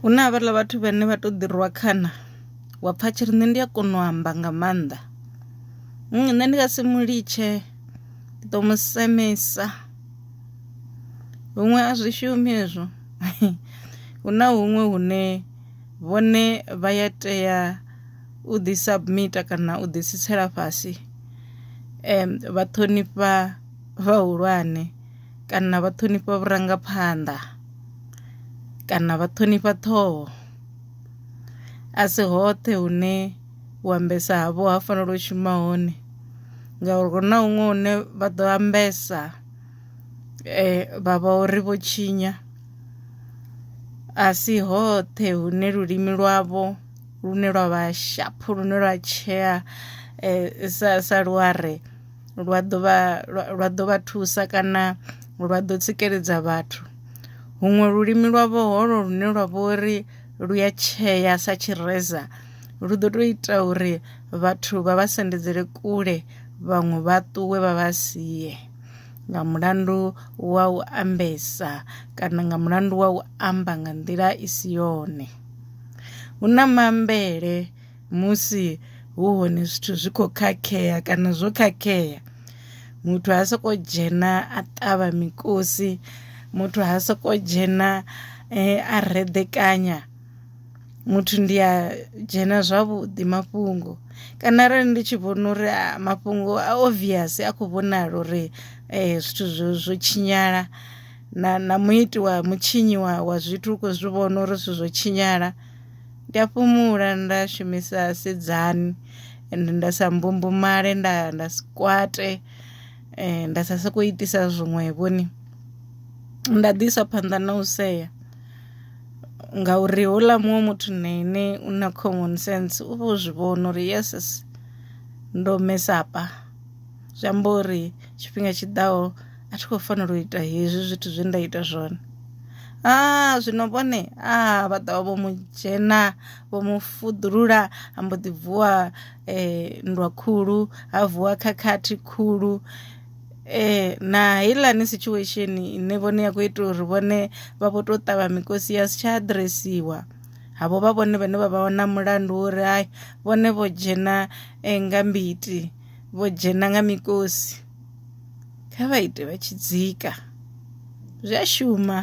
Huna havhaḽa vhathu vhane vha to ḓi rwa khana wa pfha tshiri nṋe ndi a kona u amba nga maanḓa, nṋe ndi nga si mu litshe ndi ḓo mu semesa. Huṅwe a zwi shumi hezwo huna huṅwe hune vhone vha ya tea u ḓi submitter kana u ḓi tsitsela fhasi vha ṱhonifha vhahulwane kana vha ṱhonifha vhurangaphanḓa kana vha ṱhonifha ṱhoho. A si hoṱhe hune u ambesa havho ha fanela u shuma hone ngauri huna huṅwe hune vha ḓo ambesa vha vha uri vho tshinya. A si hoṱhe hune lulimi lwavho lune lwa vha shaphu lune lwa tshea sa luare lwa ḓo vha thusa kana lwa ḓo tsikeledza vhathu. Huṅwe lulimi lwavho holo lune lwa vha uri lu ya tshea sa tshireza lu ḓo to ita uri vhathu vha vha sendedzele kule, vhaṅwe vha ṱuwe vha vha sie nga mulandu wa u ambesa kana nga mulandu wa u amba nga nḓila i si yone. Hu na maambele musi hu hone zwithu zwi kho khakhea kana zwo khakhea, muthu ha soko dzhena a ṱavha mikosi, muthu ha soko dzhena a reḓekanya, muthu ndi a dzhena zwavhuḓi mafhungo kana arali ndi tshi vhona uri mafhungo a obvious a khou vhonala uri zwithu zwo tshinyala na muiti wa mutshinyi wa zwithu u khou zwi vhona uri zwithu zwo tshinyala, ndi a fhumula nda shumisa sedzani ende nda sa mbumbumale nda si kwate nda sa sokou itisa zwiṅwevhoni, nda ḓi isa phanḓa na u sea ngauri houḽa muṅwe muthu na ine u na common sense u vho zwi vhona uri yes ndo mesapa, zwi amba uri tshifhinga tshiḓaho a thi khou fanela u ita hezwi zwithu zwe nda ita zwone. Zwino vhone vha ḓovha vho mu dzhena vho mu fuḓulula ha mbo ḓi vuwa nndwa khulu, ha vuwa khakhathi khulu na heiḽani situation ine vhone ya khou ita uri vhone vha vho to ṱavha mikosi ya si tsha aḓiresiwa. Havho vha vhone vhane vha vha na mulandu uri hai vhone vho dzhena nga mbiti vho dzhena nga mikosi, kha vha ite vha tshi dzika zwi a shuma.